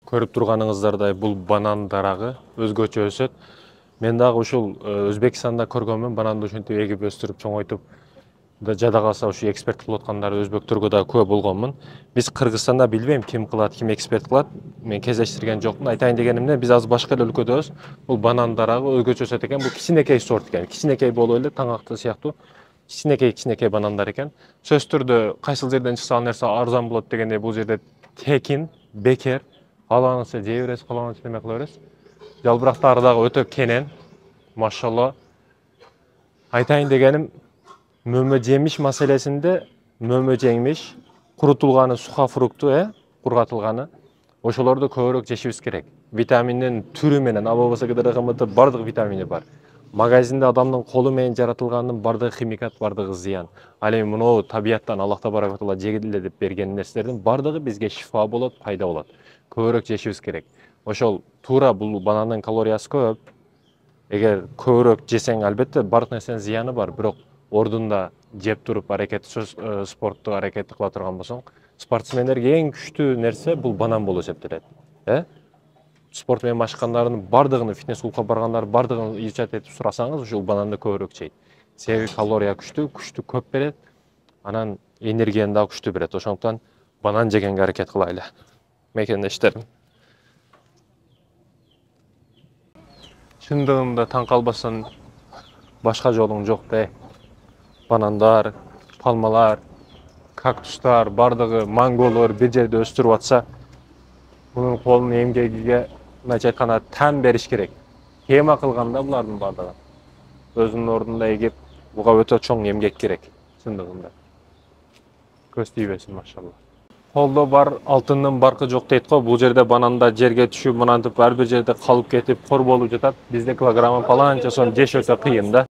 Көрүп турганыңыздардай бул банан дарагы өзгөчө өсөт. Мен дагы ушул Өзбекстанда көргөнмүн, бананды ушинтип эгип өстүрүп чоңойтуп жада калса ушу эксперт кылып аткандар өзбектөргө да күбө болгонмун. Биз Кыргызстанда билбейм ким кылат, ким эксперт кылат. Мен кездештирген жокмун. Айтайын дегеним эмне, биз азыр башка эле өлкөдөбүз. Бул банан дарагы өзгөчө өсөт экен. Бул кичинекей сорт экен. Кичинекей болуп эле таң акты сыяктуу. Кичинекей банандар экен. Сөзсүз түрдө кайсыл жерден чыкса ал нерсе арзан болот дегендей бул жерде текин, бекер, каалаганыңызча жей бересиз, каалаганыңызча неме кыла бересиз. Жалбырактары дагы өтө кенен. Машалла. Айтайын дегеним, мөмө жемиш маселесинде мөмө жемиш, курутулганы сухофрукту, кургатылганы, ошолорду көбүрөөк жешибиз керек. Витаминдин түрү менен, а болбосо КДРХМТ бардык витамини бар. Магазинде адамдын колу менен жаратылганын бардыгы химикат, бардыгы зыян. Ал эми мынау табияттан Аллах табарак ва таала жегиле деп берген нерселердин бардыгы бизге шифа болот, пайда болот. Көбүрөөк жешибиз керек. Ошол туура бул банандын калориясы көп. Эгер көбүрөөк жесең, албетте бардык нерсенин зыяны бар, бирок ордунда жеп туруп спортту аракет кыла турган болсоң, спортсмендерге эң күчтүү нерсе бул банан болуп эсептелет. Спорт менен машыккандардын бардыгын, фитнес клубка баргандар бардыгын ичат этип сурасаңыз, ушул бананды көбүрөөк жейт. Себеби калория күчтүү көп берет, анан энергияны да күчтүү берет. Ошондуктан банан жегенге аракет кылайлы. Мекендештерим. Чындыгында таң калбастан башка жолуң жок да. Банандар, пальмалар, кактустар, бардыгы манголор бир жерде өстүрүп атса, мунун колунун эмгегиге, мындайча айтканда, тән бериш керек. Кема кылганда булардын бардыгы. Өзүнүн ордунда эгип, буга өтө чоң эмгек керек, чындыгында. Көз тийбесин, машалла. Колдо бар, алтындын баркы жок дейт го. Бул жерде бананда жерге түшүп, мынантип ар бир жерде калып кетип, кор болуп жатат. Бизде килограммы паланча сом жеш өтө кыйын да.